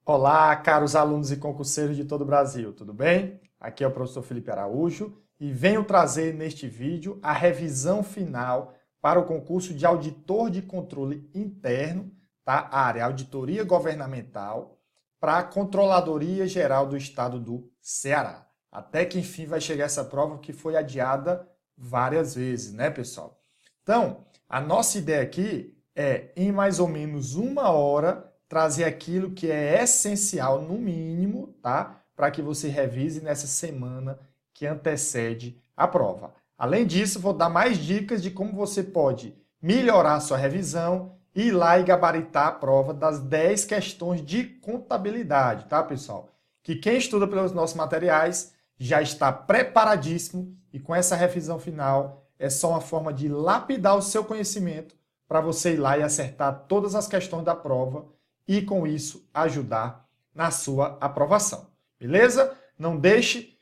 Olá, caros alunos e concurseiros de todo o Brasil, tudo bem? Aqui é o professor Felipe Araújo e venho trazer neste vídeo a revisão final para o concurso de auditor de controle interno, tá? A área Auditoria Governamental, para a Controladoria Geral do Estado do Ceará. Até que enfim vai chegar essa prova que foi adiada várias vezes, né, pessoal? Então, a nossa ideia aqui é, em mais ou menos uma hora, trazer aquilo que é essencial, no mínimo, tá? Para que você revise nessa semana que antecede a prova. Além disso, vou dar mais dicas de como você pode melhorar a sua revisão e ir lá e gabaritar a prova das 10 questões de contabilidade, tá, pessoal? Que quem estuda pelos nossos materiais já está preparadíssimo e com essa revisão final é só uma forma de lapidar o seu conhecimento para você ir lá e acertar todas as questões da prova e, com isso, ajudar na sua aprovação. Beleza? Não deixe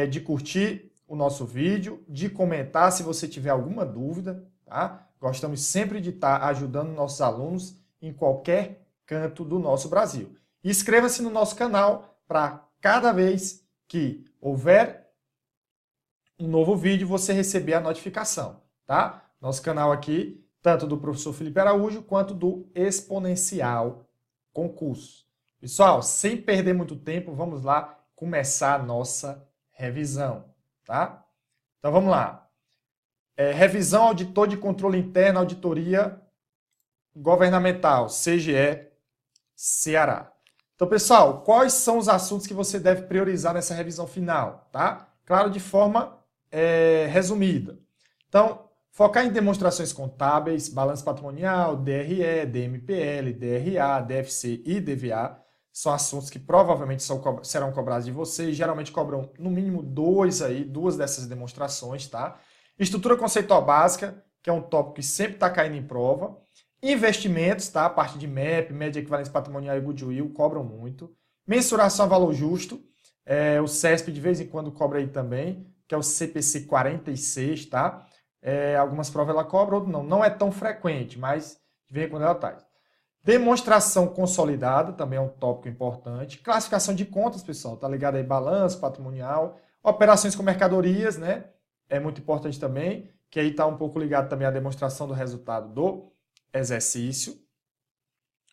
de curtir o nosso vídeo, de comentar se você tiver alguma dúvida, tá? Gostamos sempre de estar ajudando nossos alunos em qualquer canto do nosso Brasil. E inscreva-se no nosso canal para cada vez que houver um novo vídeo você receber a notificação, tá? Nosso canal aqui, tanto do professor Felipe Araújo quanto do Exponencial Concurso. Pessoal, sem perder muito tempo, vamos lá começar a nossa revisão, tá? Então vamos lá. Revisão Auditor de Controle Interno, Auditoria Governamental, CGE, Ceará. Então, pessoal, quais são os assuntos que você deve priorizar nessa revisão final, tá? Claro, de forma resumida. Então, focar em demonstrações contábeis, balanço patrimonial, DRE, DMPL, DRA, DFC e DVA são assuntos que provavelmente serão cobrados de vocês. Geralmente cobram no mínimo duas dessas demonstrações, tá? Estrutura conceitual básica, que é um tópico que sempre está caindo em prova. Investimentos, tá? A parte de MEP, média equivalência patrimonial e goodwill, cobram muito. Mensuração a valor justo, o CESP de vez em quando cobra aí também, que é o CPC 46, tá? Algumas provas ela cobra, outras não. Não é tão frequente, mas de vez em quando ela traz. Demonstração consolidada, também é um tópico importante. Classificação de contas, pessoal, tá ligado aí? Balanço, patrimonial. Operações com mercadorias, né? É muito importante também, que aí tá um pouco ligado também à demonstração do resultado do exercício.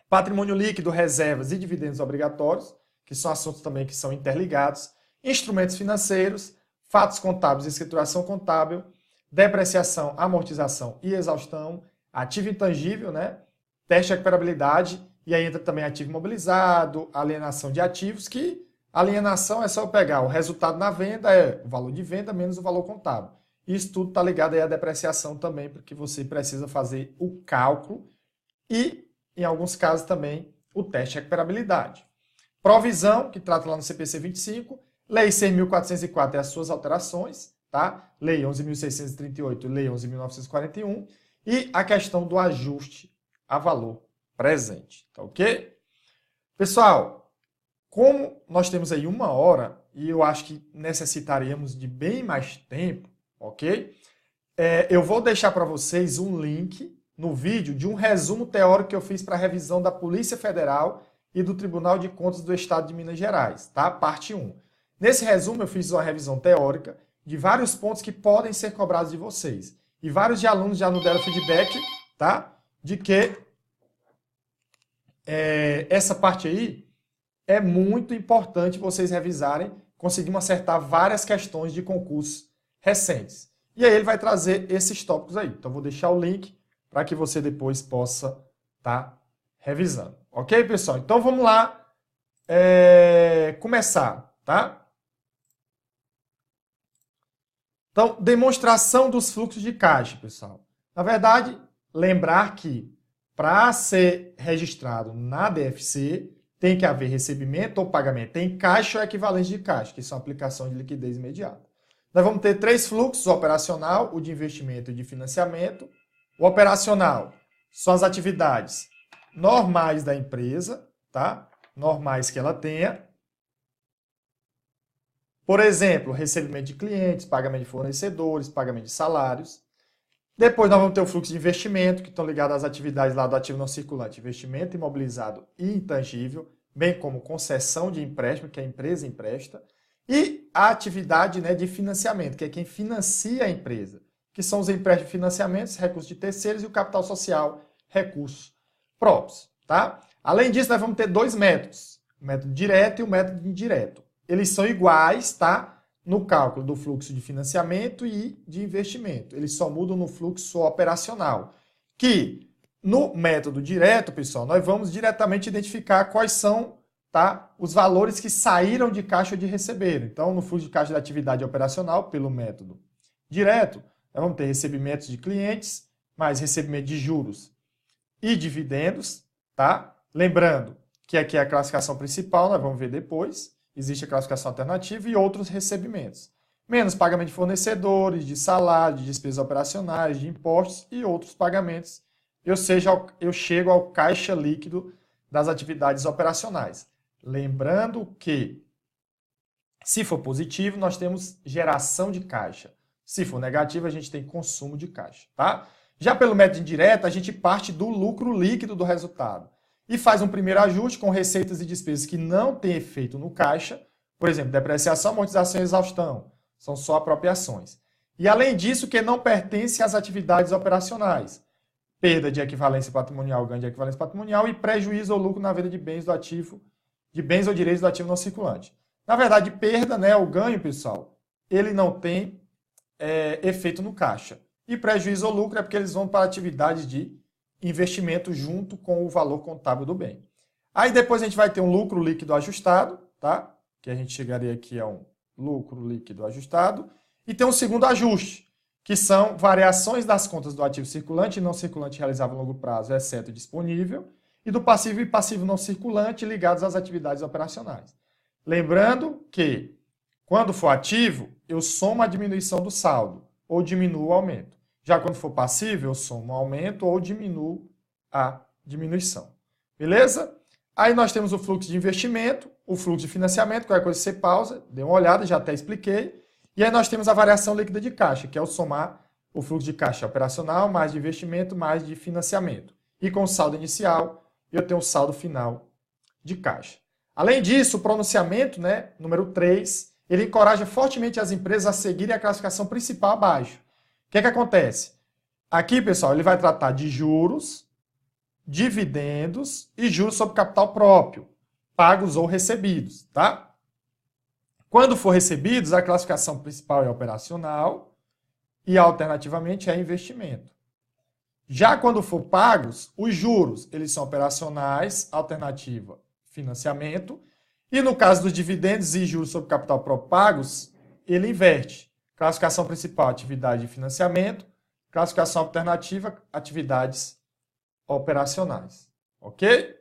Patrimônio líquido, reservas e dividendos obrigatórios, que são assuntos também que são interligados. Instrumentos financeiros, fatos contábeis e escrituração contábil. Depreciação, amortização e exaustão, ativo intangível, né? Teste de recuperabilidade, e aí entra também ativo imobilizado, alienação de ativos, que alienação é só eu pegar o resultado na venda, é o valor de venda menos o valor contábil. Isso tudo está ligado aí à depreciação também, porque você precisa fazer o cálculo e, em alguns casos também, o teste de recuperabilidade. Provisão, que trata lá no CPC 25, Lei 6.404 e as suas alterações, tá? Lei 11.638 e Lei 11.941, e a questão do ajuste a valor presente, tá ok? Pessoal, como nós temos aí uma hora, e eu acho que necessitaríamos de bem mais tempo, ok? Eu vou deixar para vocês um link no vídeo de um resumo teórico que eu fiz para a revisão da Polícia Federal e do Tribunal de Contas do Estado de Minas Gerais, tá? Parte 1. Nesse resumo eu fiz uma revisão teórica de vários pontos que podem ser cobrados de vocês. E vários de alunos já nos deram feedback, tá? De que essa parte aí é muito importante vocês revisarem, conseguimos acertar várias questões de concursos recentes. E aí ele vai trazer esses tópicos aí. Então vou deixar o link para que você depois possa estar revisando. Ok, pessoal? Então vamos lá começar, tá? Então, demonstração dos fluxos de caixa, pessoal. Na verdade, lembrar que para ser registrado na DFC, tem que haver recebimento ou pagamento em caixa ou equivalente de caixa, que são aplicações de liquidez imediata. Nós vamos ter 3 fluxos: o operacional, o de investimento e de financiamento. O operacional são as atividades normais da empresa, tá? Normais que ela tenha. Por exemplo, recebimento de clientes, pagamento de fornecedores, pagamento de salários. Depois nós vamos ter o fluxo de investimento, que estão ligados às atividades lá do ativo não circulante, investimento imobilizado e intangível, bem como concessão de empréstimo, que a empresa empresta, e a atividade, né, de financiamento, que é quem financia a empresa, que são os empréstimos de financiamentos, recursos de terceiros e o capital social, recursos próprios. Tá? Além disso, nós vamos ter dois métodos, o método direto e o método indireto. Eles são iguais, tá? No cálculo do fluxo de financiamento e de investimento. Eles só mudam no fluxo operacional. Que no método direto, pessoal, nós vamos diretamente identificar quais são, tá, os valores que saíram de caixa ou de receberam. Então, no fluxo de caixa da atividade operacional, pelo método direto, nós vamos ter recebimentos de clientes, mais recebimento de juros e dividendos, tá? Lembrando que aqui é a classificação principal, nós vamos ver depois. Existe a classificação alternativa e outros recebimentos. Menos pagamento de fornecedores, de salário, de despesas operacionais, de impostos e outros pagamentos. Ou seja, eu chego ao caixa líquido das atividades operacionais. Lembrando que, se for positivo, nós temos geração de caixa. Se for negativo, a gente tem consumo de caixa, tá? Já pelo método indireto, a gente parte do lucro líquido do resultado e faz um primeiro ajuste com receitas e despesas que não têm efeito no caixa, por exemplo, depreciação, amortização e exaustão, são só apropriações. E além disso, que não pertence às atividades operacionais, perda de equivalência patrimonial, ganho de equivalência patrimonial e prejuízo ou lucro na venda de bens do ativo, de bens ou direitos do ativo não circulante. Na verdade, perda, né, o ganho, pessoal, ele não tem efeito no caixa. E prejuízo ou lucro é porque eles vão para atividades de investimento junto com o valor contábil do bem. Aí depois a gente vai ter um lucro líquido ajustado, tá? Que a gente chegaria aqui a um lucro líquido ajustado. E tem um segundo ajuste, que são variações das contas do ativo circulante e não circulante realizável a longo prazo, exceto disponível, e do passivo e passivo não circulante ligados às atividades operacionais. Lembrando que, quando for ativo, eu somo a diminuição do saldo, ou diminuo o aumento. Já quando for passivo, eu somo o aumento ou diminuo a diminuição. Beleza? Aí nós temos o fluxo de investimento, o fluxo de financiamento, qualquer coisa você pausa, dê uma olhada, já até expliquei. E aí nós temos a variação líquida de caixa, que é o somar o fluxo de caixa operacional, mais de investimento, mais de financiamento. E com o saldo inicial, eu tenho o saldo final de caixa. Além disso, o pronunciamento, né, número 3, ele encoraja fortemente as empresas a seguirem a classificação principal abaixo. O que é que acontece? Aqui, pessoal, ele vai tratar de juros, dividendos e juros sobre capital próprio, pagos ou recebidos, tá? Quando for recebidos, a classificação principal é operacional e, alternativamente, é investimento. Já quando for pagos, os juros, eles são operacionais, alternativa, financiamento, e no caso dos dividendos e juros sobre capital próprio pagos, ele inverte. Classificação principal, atividade de financiamento. Classificação alternativa, atividades operacionais. Ok?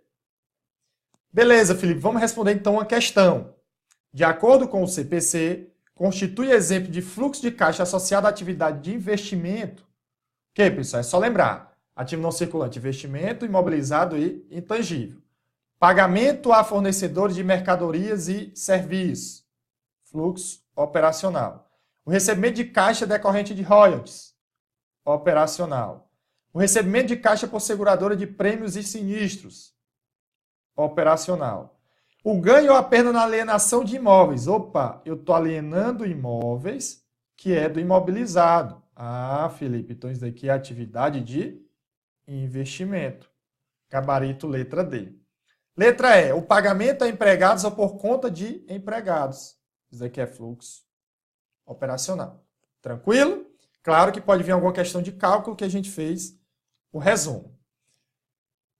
Beleza, Felipe. Vamos responder então uma questão. De acordo com o CPC, constitui exemplo de fluxo de caixa associado à atividade de investimento. Ok, pessoal? É só lembrar. Ativo não circulante, investimento, imobilizado e intangível. Pagamento a fornecedores de mercadorias e serviços. Fluxo operacional. O recebimento de caixa decorrente de royalties, operacional. O recebimento de caixa por seguradora de prêmios e sinistros, operacional. O ganho ou a perda na alienação de imóveis. Opa, eu estou alienando imóveis que é do imobilizado. Ah, Felipe, então isso daqui é atividade de investimento. Gabarito letra D. Letra E, o pagamento a empregados ou por conta de empregados. Isso daqui é fluxo operacional. Tranquilo? Claro que pode vir alguma questão de cálculo que a gente fez o resumo.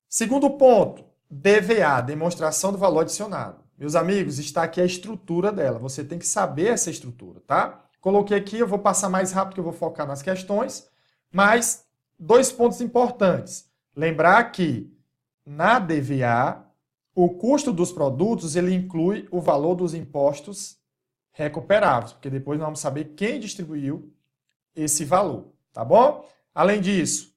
Segundo ponto, DVA, demonstração do valor adicionado. Meus amigos, está aqui a estrutura dela. Você tem que saber essa estrutura, tá? Coloquei aqui, eu vou passar mais rápido que eu vou focar nas questões, mas dois pontos importantes. Lembrar que na DVA, o custo dos produtos ele inclui o valor dos impostos recuperáveis, porque depois nós vamos saber quem distribuiu esse valor, tá bom? Além disso,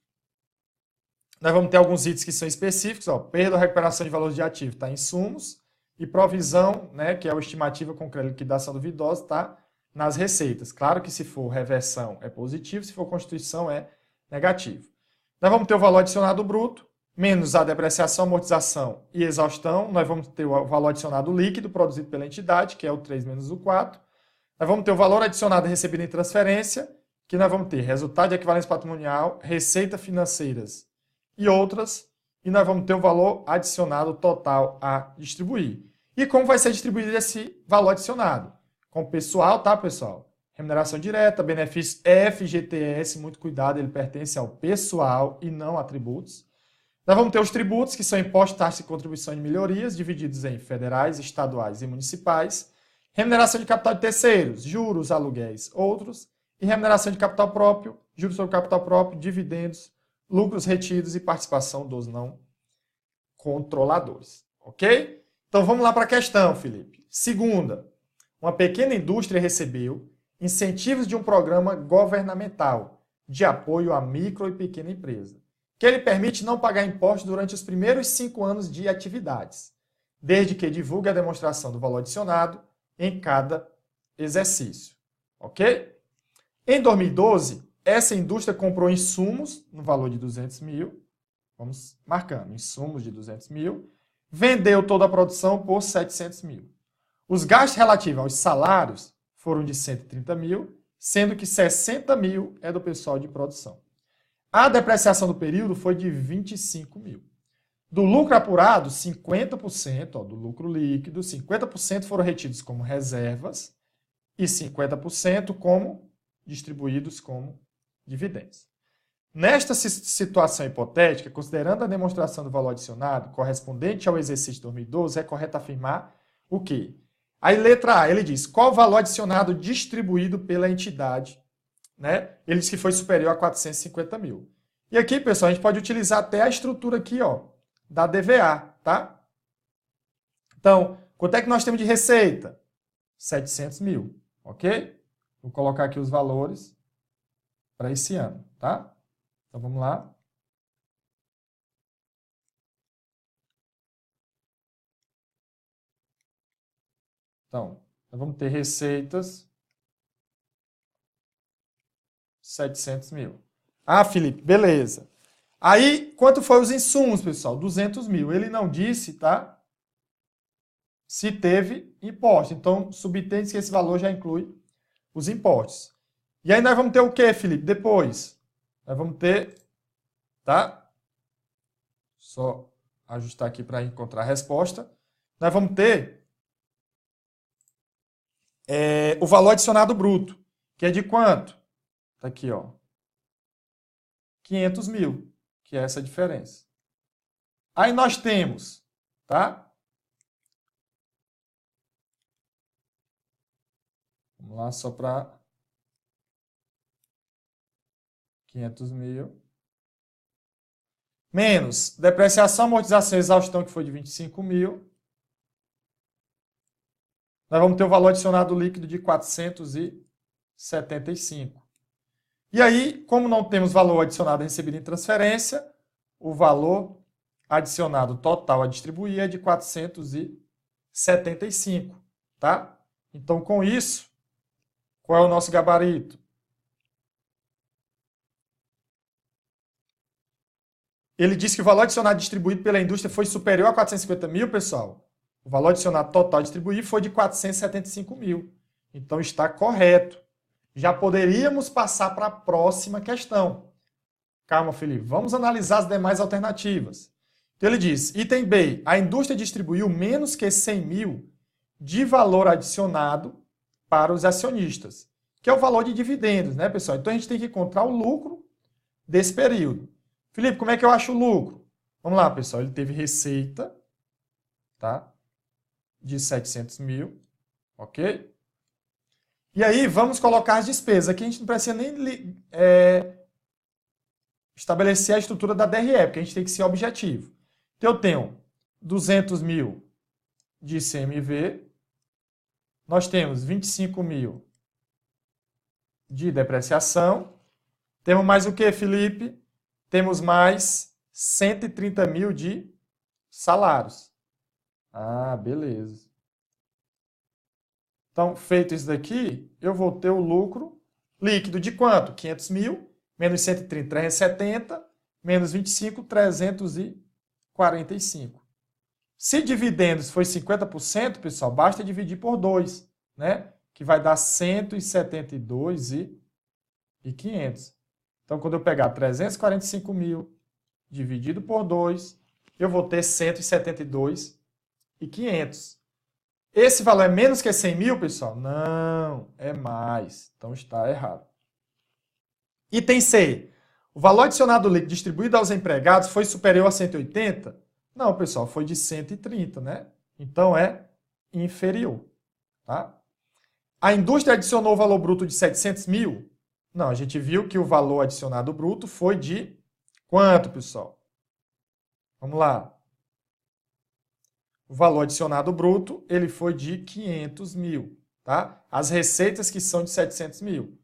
nós vamos ter alguns itens que são específicos, ó, perda ou recuperação de valores de ativo, tá? Insumos, e provisão, né, que é a estimativa com liquidação duvidosa, tá? Nas receitas. Claro que se for reversão é positivo, se for constituição é negativo. Nós vamos ter o valor adicionado bruto, menos a depreciação, amortização e exaustão, nós vamos ter o valor adicionado líquido produzido pela entidade, que é o 3 menos o 4. Nós vamos ter o valor adicionado recebido em transferência, que nós vamos ter resultado de equivalência patrimonial, receita financeiras e outras, e nós vamos ter o valor adicionado total a distribuir. E como vai ser distribuído esse valor adicionado? Com pessoal, tá, pessoal? Remuneração direta, benefício FGTS, muito cuidado, ele pertence ao pessoal e não a tributos. Nós vamos ter os tributos, que são impostos, taxas e contribuição de melhorias, divididos em federais, estaduais e municipais. Remuneração de capital de terceiros, juros, aluguéis, outros. E remuneração de capital próprio, juros sobre capital próprio, dividendos, lucros retidos e participação dos não controladores. Ok? Então vamos lá para a questão, Felipe. Segunda, uma pequena indústria recebeu incentivos de um programa governamental de apoio à micro e pequena empresa, que ele permite não pagar impostos durante os primeiros 5 anos de atividades, desde que divulgue a demonstração do valor adicionado em cada exercício. Ok? Em 2012, essa indústria comprou insumos no valor de 200 mil, vamos marcando, insumos de 200 mil, vendeu toda a produção por 700 mil. Os gastos relativos aos salários foram de 130 mil, sendo que 60 mil é do pessoal de produção. A depreciação do período foi de 25 mil. Do lucro apurado, 50%, do lucro líquido, 50% foram retidos como reservas e 50% como distribuídos como dividendos. Nesta situação hipotética, considerando a demonstração do valor adicionado correspondente ao exercício de 2012, é correto afirmar o quê? Aí, letra A, ele diz, qual o valor adicionado distribuído pela entidade? Né? Ele diz que foi superior a 450 mil. E aqui, pessoal, a gente pode utilizar até a estrutura aqui, da DVA, tá? Então, quanto é que nós temos de receita? 700 mil, ok? Vou colocar aqui os valores para esse ano, tá? Então, vamos lá. Então, nós vamos ter receitas 700 mil. Ah, Felipe, beleza. Aí, quanto foi os insumos, pessoal? 200 mil. Ele não disse, tá? Se teve imposto. Então, subentende que esse valor já inclui os impostos. E aí nós vamos ter o quê, Felipe? Depois, nós vamos ter, tá? Só ajustar aqui para encontrar a resposta. Nós vamos ter o valor adicionado bruto, que é de quanto? Tá aqui, 500 mil, que é essa diferença. Aí nós temos, tá? Vamos lá, só para 500 mil. Menos depreciação, amortização e exaustão, que foi de 25 mil. Nós vamos ter o valor adicionado líquido de 475. E aí, como não temos valor adicionado recebido em transferência, o valor adicionado total a distribuir é de 475, tá? Então, com isso, qual é o nosso gabarito? Ele disse que o valor adicionado distribuído pela indústria foi superior a 450 mil, pessoal. O valor adicionado total a distribuir foi de 475 mil. Então, está correto. Já poderíamos passar para a próxima questão. Calma, Felipe. Vamos analisar as demais alternativas. Então, ele diz, item B, a indústria distribuiu menos que 100 mil de valor adicionado para os acionistas, que é o valor de dividendos, né, pessoal? Então, a gente tem que encontrar o lucro desse período. Felipe, como é que eu acho o lucro? Vamos lá, pessoal. Ele teve receita, tá? De 700 mil, ok? E aí, vamos colocar as despesas. Aqui a gente não precisa nem estabelecer a estrutura da DRE, porque a gente tem que ser objetivo. Então, eu tenho 200 mil de ICMV, nós temos 25 mil de depreciação, temos mais o que, Felipe? Temos mais 130 mil de salários. Ah, beleza. Então, feito isso daqui, eu vou ter o lucro líquido de quanto? 500 mil, menos 130, 370, menos 25, 370. 45. Se dividendos foi 50%, pessoal, basta dividir por 2, né? Que vai dar 172.500. Então, quando eu pegar 345 mil dividido por 2, eu vou ter 172.500. Esse valor é menos que 100 mil, pessoal? Não, é mais. Então, está errado. Item C. O valor adicionado líquido distribuído aos empregados foi superior a 180? Não, pessoal, foi de 130, né? Então, é inferior, tá? A indústria adicionou o valor bruto de 700 mil? Não, a gente viu que o valor adicionado bruto foi de quanto, pessoal? Vamos lá. O valor adicionado bruto, ele foi de 500 mil, tá? As receitas que são de 700 mil.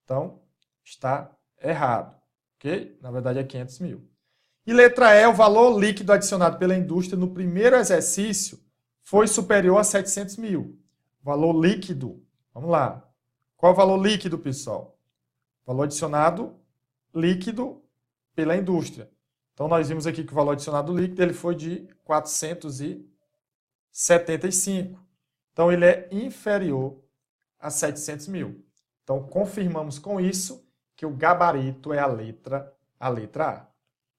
Então, está errado, ok? Na verdade, é 500 mil. E letra E, o valor líquido adicionado pela indústria no primeiro exercício foi superior a 700 mil. Valor líquido, vamos lá. Qual é o valor líquido, pessoal? Valor adicionado líquido pela indústria. Então, nós vimos aqui que o valor adicionado líquido ele foi de 475. Então, ele é inferior a 700 mil. Então, confirmamos com isso que o gabarito é a letra A.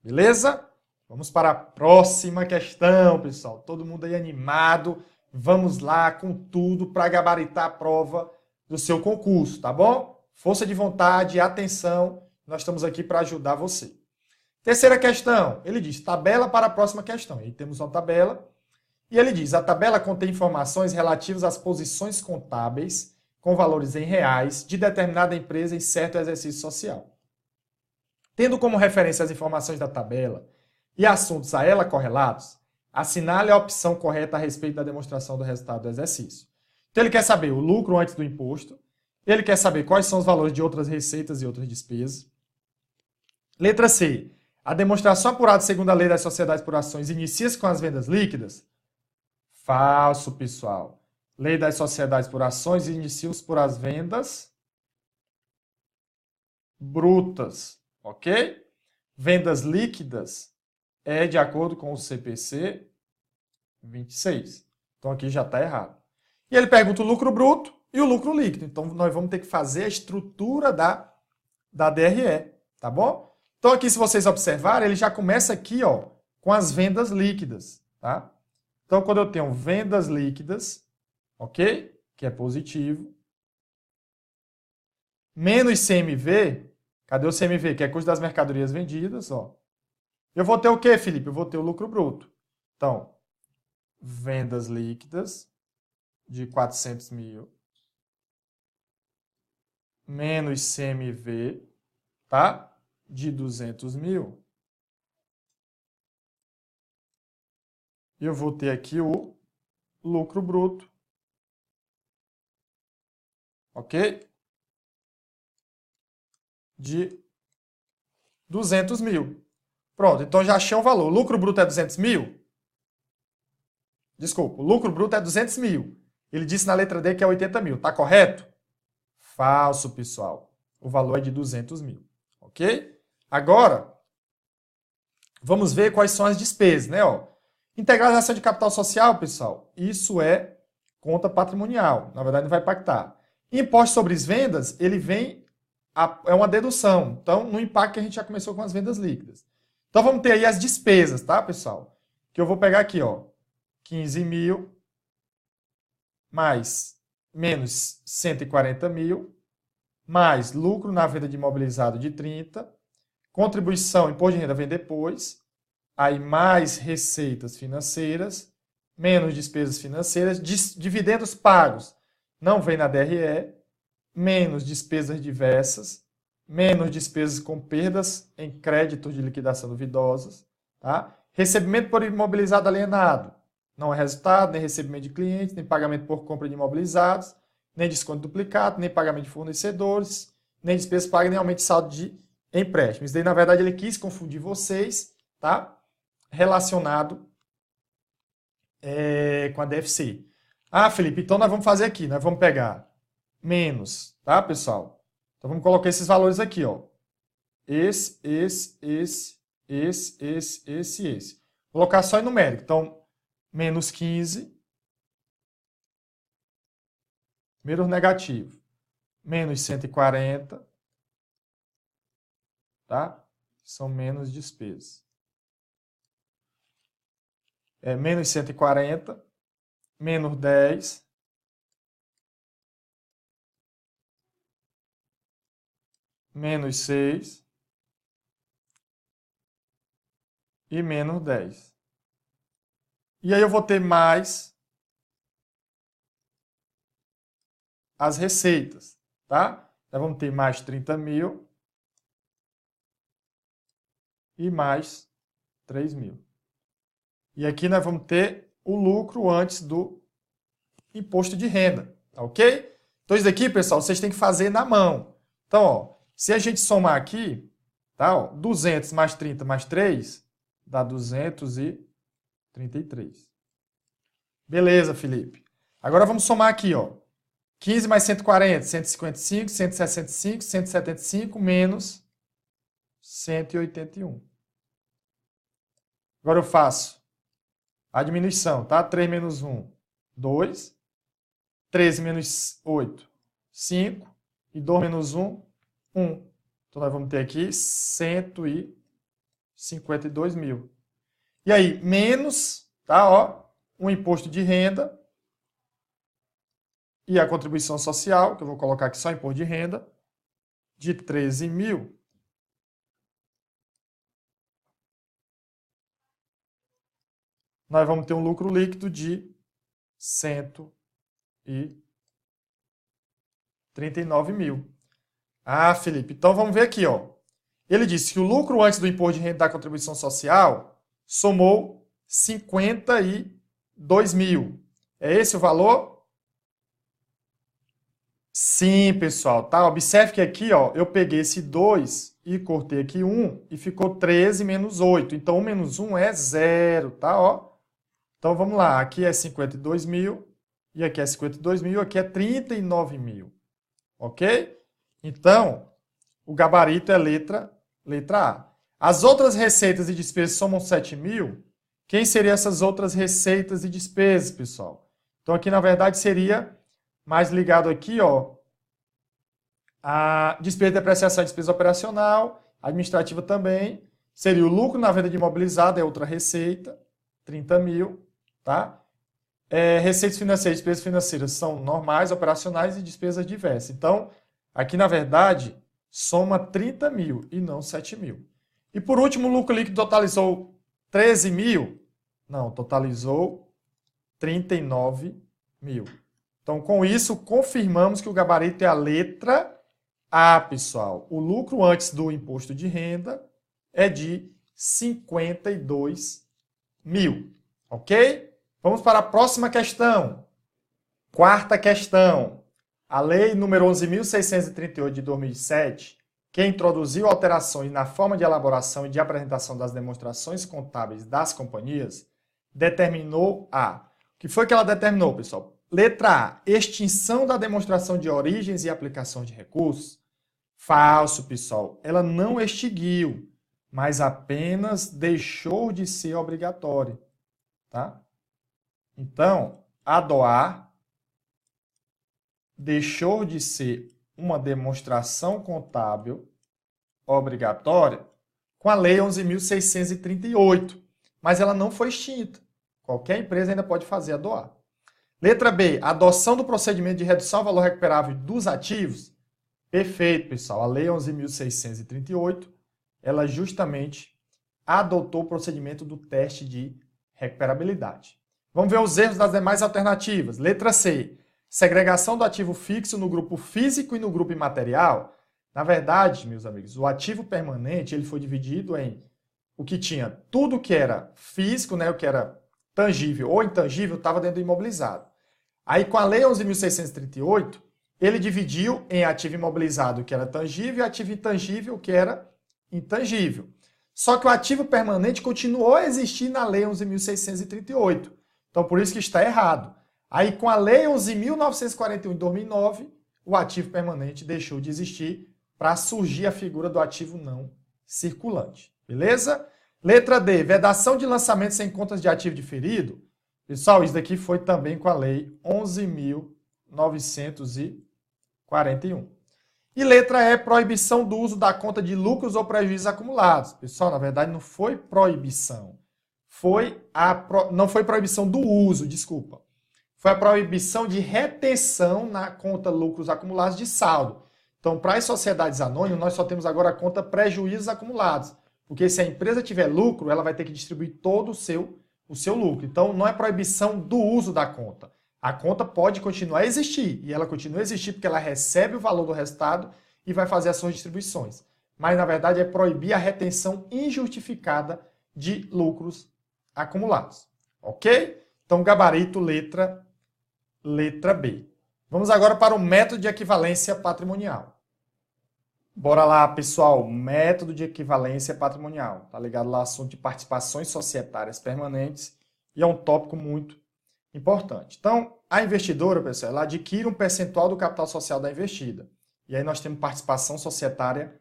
Beleza? Vamos para a próxima questão, pessoal. Todo mundo aí animado. Vamos lá com tudo para gabaritar a prova do seu concurso, tá bom? Força de vontade, atenção. Nós estamos aqui para ajudar você. Terceira questão. Ele diz, tabela para a próxima questão. Aí temos uma tabela. E ele diz, a tabela contém informações relativas às posições contábeis com valores em reais de determinada empresa em certo exercício social. Tendo como referência as informações da tabela e assuntos a ela correlatos, assinale a opção correta a respeito da demonstração do resultado do exercício. Então, ele quer saber o lucro antes do imposto, ele quer saber quais são os valores de outras receitas e outras despesas. Letra C. A demonstração apurada segundo a lei das sociedades por ações inicia-se com as vendas líquidas? Falso, pessoal. Lei das sociedades por ações inicia-se por as vendas brutas. Ok? Vendas líquidas é de acordo com o CPC 26. Então, aqui já está errado. E ele pergunta o lucro bruto e o lucro líquido. Então, nós vamos ter que fazer a estrutura da DRE, tá bom? Então, aqui, se vocês observarem, ele já começa aqui, ó, com as vendas líquidas, tá? Então, quando eu tenho vendas líquidas, ok? Que é positivo, menos CMV. Cadê o CMV? Que é custo das mercadorias vendidas, ó. Eu vou ter o quê, Felipe? Eu vou ter o lucro bruto. Então, vendas líquidas de 400 mil menos CMV, tá? De 200 mil. Eu vou ter aqui o lucro bruto. Ok? De 200 mil. Pronto, então já achei um valor. O lucro bruto é 200 mil? Desculpa, o lucro bruto é 200 mil. Ele disse na letra D que é 80 mil. Tá correto? Falso, pessoal. O valor é de 200 mil. Ok? Agora, vamos ver quais são as despesas, né? Ó, integralização de capital social, pessoal, isso é conta patrimonial. Na verdade, não vai impactar. Imposto sobre as vendas, ele vem, é uma dedução. Então, não impacta que a gente já começou com as vendas líquidas. Então, vamos ter aí as despesas, tá, pessoal? Que eu vou pegar aqui, ó, 15 mil mais menos 140 mil, mais lucro na venda de imobilizado de 30, contribuição, imposto de renda vem depois, aí mais receitas financeiras, menos despesas financeiras, dividendos pagos, não vem na DRE, menos despesas diversas, menos despesas com perdas em créditos de liquidação duvidosas, tá? Recebimento por imobilizado alienado, não é resultado, nem recebimento de clientes, nem pagamento por compra de imobilizados, nem desconto duplicado, nem pagamento de fornecedores, nem despesas pagas, nem aumento de saldo de empréstimo. Isso daí, na verdade, ele quis confundir vocês, tá? Relacionado com a DFC. Ah, Felipe, então nós vamos fazer aqui, nós vamos pegar menos, tá, pessoal? Então vamos colocar esses valores aqui, ó. Esse. colocar só em numérico. Então, menos 15, menos negativo, menos 140, tá? São menos despesas. Menos 140, menos 10, menos 6 e menos 10. E aí eu vou ter mais as receitas, tá? Então vamos ter mais 30 mil e mais 3 mil. E aqui nós vamos ter o lucro antes do imposto de renda, tá ok? Então isso daqui, pessoal, vocês têm que fazer na mão. Então, ó, se a gente somar aqui, tá, ó, 200 mais 30 mais 3, dá 233. Beleza, Felipe. Agora vamos somar aqui, ó. 15 mais 140, 155, 165, 175, menos 181. Agora eu faço a diminuição, tá? 3 menos 1, 2. 13 menos 8, 5. E 2 menos 1, 1. Então nós vamos ter aqui 152 mil. E aí, menos, tá? Ó, o imposto de renda e a contribuição social, que eu vou colocar aqui só imposto de renda, de 13 mil. Nós vamos ter um lucro líquido de 139 mil. Ah, Felipe, então vamos ver aqui, ó. Ele disse que o lucro antes do imposto de renda da contribuição social somou 52 mil. É esse o valor? Sim, pessoal, tá? Observe que aqui, ó, eu peguei esse 2 e cortei aqui 1 e ficou 13 menos 8. Então, 1 menos 1 é 0, tá? Ó. Então, vamos lá. Aqui é 52 mil e aqui é 52 mil, aqui é 39 mil. Ok? Então, o gabarito é letra A. As outras receitas e despesas somam 7 mil. Quem seriam essas outras receitas e despesas, pessoal? Então, aqui, na verdade, seria mais ligado aqui, ó, a despesa de depreciação e despesa operacional, administrativa também. Seria o lucro na venda de imobilizado, é outra receita, 30 mil, tá? Receitas financeiras e despesas financeiras são normais, operacionais e despesas diversas. Então, aqui, na verdade, soma 30 mil e não 7 mil. E, por último, o lucro líquido totalizou 13 mil? Não, totalizou 39 mil. Então, com isso, confirmamos que o gabarito é a letra A, pessoal. O lucro antes do imposto de renda é de 52 mil. Ok? Vamos para a próxima questão. Quarta questão. A Lei nº 11.638 de 2007, que introduziu alterações na forma de elaboração e de apresentação das demonstrações contábeis das companhias, determinou a... O que foi que ela determinou, pessoal? Letra A, extinção da demonstração de origens e aplicações de recursos. Falso, pessoal. Ela não extinguiu, mas apenas deixou de ser obrigatória. Tá? Então, a DOA deixou de ser uma demonstração contábil obrigatória com a Lei 11.638, mas ela não foi extinta. Qualquer empresa ainda pode fazer a DOA. Letra B, adoção do procedimento de redução ao valor recuperável dos ativos. Perfeito, pessoal. A Lei 11.638, ela justamente adotou o procedimento do teste de recuperabilidade. Vamos ver os erros das demais alternativas. Letra C, segregação do ativo fixo no grupo físico e no grupo imaterial. Na verdade, meus amigos, o ativo permanente ele foi dividido em o que tinha tudo que era físico, né, o que era tangível ou intangível, estava dentro do imobilizado. Aí, com a Lei 11.638, ele dividiu em ativo imobilizado, que era tangível, e ativo intangível, que era intangível. Só que o ativo permanente continuou a existir na Lei 11.638. Então, por isso que está errado. Aí, com a Lei 11.941 de 2009, o ativo permanente deixou de existir para surgir a figura do ativo não circulante. Beleza? Letra D, vedação de lançamento sem contas de ativo diferido. Pessoal, isso daqui foi também com a lei 11.941. E letra E, proibição do uso da conta de lucros ou prejuízos acumulados. Pessoal, na verdade não foi proibição. Não foi proibição do uso, desculpa. Foi a proibição de retenção na conta lucros acumulados de saldo. Então, para as sociedades anônimas, nós só temos agora a conta prejuízos acumulados. Porque se a empresa tiver lucro, ela vai ter que distribuir todo o seu lucro. Então, não é proibição do uso da conta. A conta pode continuar a existir, e ela continua a existir porque ela recebe o valor do resultado e vai fazer as suas distribuições. Mas, na verdade, é proibir a retenção injustificada de lucros acumulados. Ok? Então, gabarito, letra B. Vamos agora para o método de equivalência patrimonial. Bora lá, pessoal. Método de equivalência patrimonial. Tá ligado lá, assunto de participações societárias permanentes, e é um tópico muito importante. Então, a investidora, pessoal, ela adquire um percentual do capital social da investida. E aí nós temos participação societária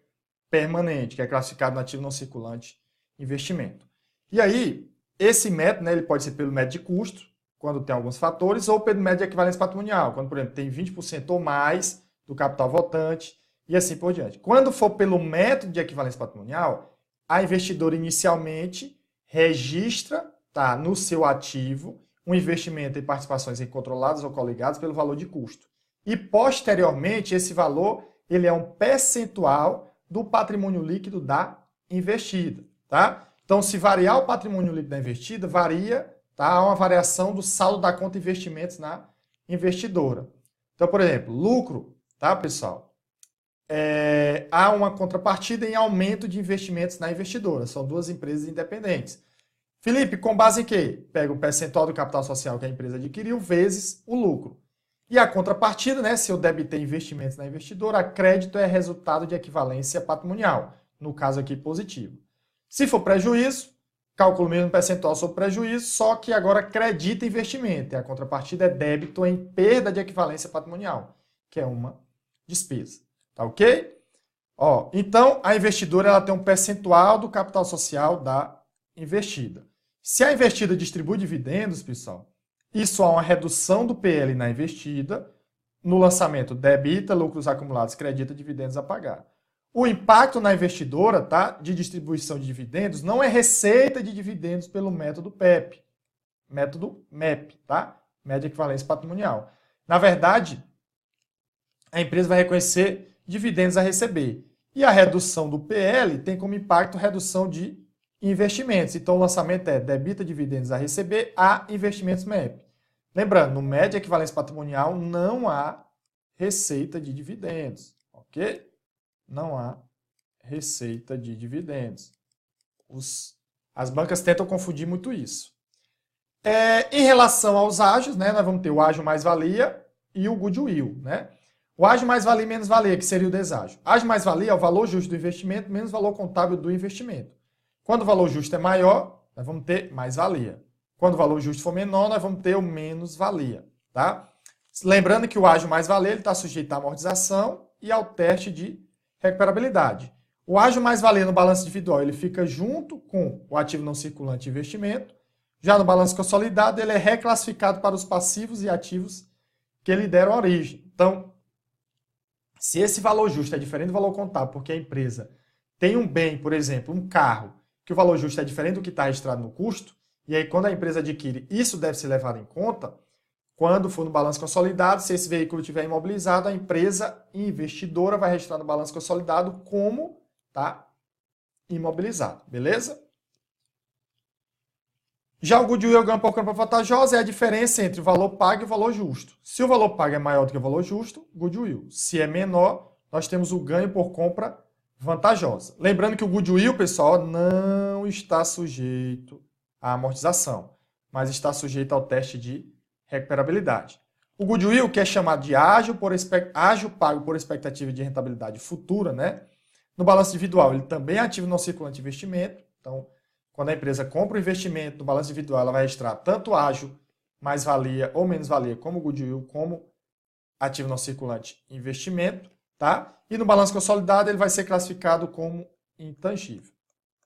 permanente, que é classificado no ativo não circulante investimento. E aí, esse método, né, ele pode ser pelo método de custo, quando tem alguns fatores, ou pelo método de equivalência patrimonial, quando, por exemplo, tem 20% ou mais do capital votante, e assim por diante. Quando for pelo método de equivalência patrimonial, a investidora inicialmente registra, tá, no seu ativo um investimento em participações controladas ou coligadas pelo valor de custo. E, posteriormente, esse valor ele é um percentual do patrimônio líquido da investida. Tá? Então, se variar o patrimônio líquido da investida, varia, tá? Há uma variação do saldo da conta investimentos na investidora. Então, por exemplo, lucro, tá, pessoal? Há uma contrapartida em aumento de investimentos na investidora. São duas empresas independentes. Felipe, com base em quê? Pega o percentual do capital social que a empresa adquiriu vezes o lucro. E a contrapartida, né, se eu debitei investimentos na investidora, crédito é resultado de equivalência patrimonial. No caso aqui, positivo. Se for prejuízo, calculo o mesmo percentual sobre prejuízo, só que agora acredita investimento. E a contrapartida é débito em perda de equivalência patrimonial, que é uma despesa. Tá ok? Ó, então, a investidora ela tem um percentual do capital social da investida. Se a investida distribui dividendos, pessoal, isso há uma redução do PL na investida. No lançamento, debita lucros acumulados, credita dividendos a pagar. O impacto na investidora, tá, de distribuição de dividendos não é receita de dividendos pelo método PEP. Método MEP, tá? Média equivalência patrimonial. Na verdade, a empresa vai reconhecer dividendos a receber. E a redução do PL tem como impacto redução de investimentos. Então, o lançamento é debita dividendos a receber a investimentos MEP. Lembrando, no média equivalência patrimonial não há receita de dividendos, ok? Não há receita de dividendos. As bancas tentam confundir muito isso. Em relação aos ágios, né, nós vamos ter o ágio mais-valia e o goodwill, né? O ágio mais-valia e menos-valia, que seria o deságio. Ágio mais-valia é o valor justo do investimento menos o valor contábil do investimento. Quando o valor justo é maior, nós vamos ter mais-valia. Quando o valor justo for menor, nós vamos ter o menos-valia. Tá? Lembrando que o ágio mais-valia está sujeito à amortização e ao teste de recuperabilidade. O ágio mais-valia no balanço individual ele fica junto com o ativo não circulante de investimento. Já no balanço consolidado, ele é reclassificado para os passivos e ativos que lhe deram origem. Então, se esse valor justo é diferente do valor contábil, porque a empresa tem um bem, por exemplo, um carro, que o valor justo é diferente do que está registrado no custo, e aí quando a empresa adquire, isso deve ser levado em conta, quando for no balanço consolidado, se esse veículo estiver imobilizado, a empresa investidora vai registrar no balanço consolidado como tá imobilizado, beleza? Já o goodwill ganho por compra vantajosa é a diferença entre o valor pago e o valor justo. Se o valor pago é maior do que o valor justo, goodwill. Se é menor, nós temos o ganho por compra vantajosa. Lembrando que o goodwill, pessoal, não está sujeito à amortização, mas está sujeito ao teste de recuperabilidade. O goodwill, que é chamado de ágio pago por expectativa de rentabilidade futura, né? No balanço individual, ele também é ativo não circulante de investimento. Então, quando a empresa compra o investimento no balanço individual, ela vai registrar tanto ágio, mais-valia ou menos-valia, como goodwill, como ativo não circulante investimento, tá? E no balanço consolidado, ele vai ser classificado como intangível.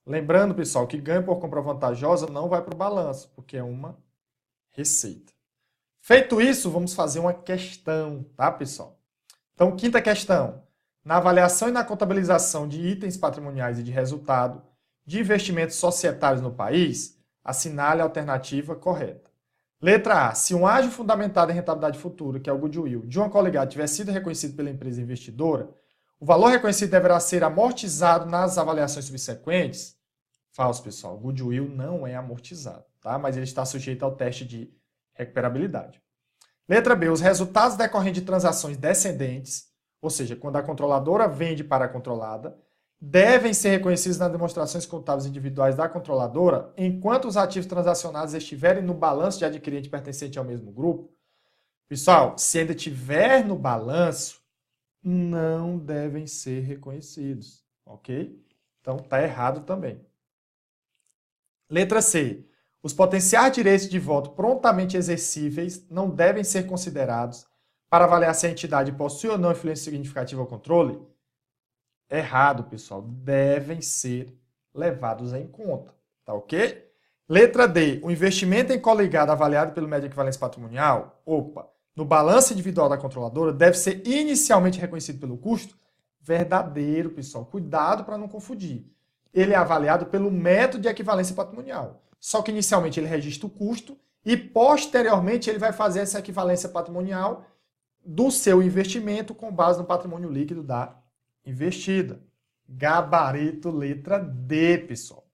Lembrando, pessoal, que ganho por compra vantajosa não vai para o balanço, porque é uma receita. Feito isso, vamos fazer uma questão, tá, pessoal? Então, quinta questão. Na avaliação e na contabilização de itens patrimoniais e de resultado de investimentos societários no país, assinale a alternativa correta. Letra A. Se um ágio fundamentado em rentabilidade futura, que é o goodwill, de uma coligada tiver sido reconhecido pela empresa investidora, o valor reconhecido deverá ser amortizado nas avaliações subsequentes? Falso, pessoal. O goodwill não é amortizado, tá? Mas ele está sujeito ao teste de recuperabilidade. Letra B. Os resultados decorrentes de transações descendentes, ou seja, quando a controladora vende para a controlada, devem ser reconhecidos nas demonstrações contábeis individuais da controladora enquanto os ativos transacionados estiverem no balanço de adquirente pertencente ao mesmo grupo. Pessoal, se ainda estiver no balanço, não devem ser reconhecidos, ok? Então, está errado também. Letra C. Os potenciais direitos de voto prontamente exercíveis não devem ser considerados para avaliar se a entidade possui ou não influência significativa ao controle? Errado, pessoal. Devem ser levados em conta, tá ok? Letra D. O investimento em coligado avaliado pelo médio de equivalência patrimonial, no balanço individual da controladora, deve ser inicialmente reconhecido pelo custo? Verdadeiro, pessoal. Cuidado para não confundir. Ele é avaliado pelo método de equivalência patrimonial. Só que inicialmente ele registra o custo e posteriormente ele vai fazer essa equivalência patrimonial do seu investimento com base no patrimônio líquido da investida. Gabarito letra D, pessoal.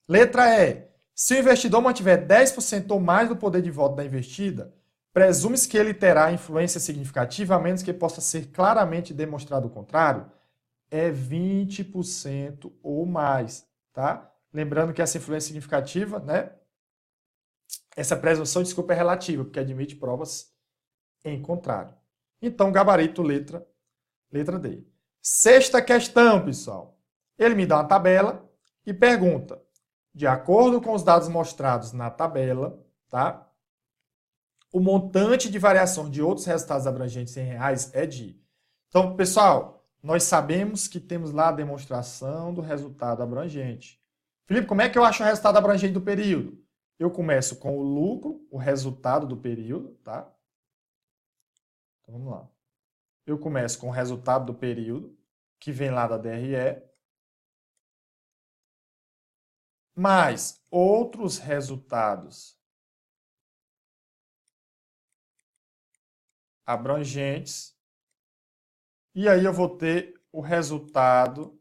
Letra E. Se o investidor mantiver 10% ou mais do poder de voto da investida, presume-se que ele terá influência significativa, a menos que possa ser claramente demonstrado o contrário? É 20% ou mais, tá? Lembrando que essa influência significativa, né? Essa presunção, desculpa, é relativa, porque admite provas em contrário. Então, gabarito letra D. Sexta questão, pessoal. Ele me dá uma tabela e pergunta, de acordo com os dados mostrados na tabela, tá? O montante de variação de outros resultados abrangentes em reais é de... Então, pessoal, nós sabemos que temos lá a demonstração do resultado abrangente. Felipe, como é que eu acho o resultado abrangente do período? Eu começo com o lucro, o resultado do período, tá? Então, vamos lá. Eu começo com o resultado do período, que vem lá da DRE, mais outros resultados abrangentes, e aí eu vou ter o resultado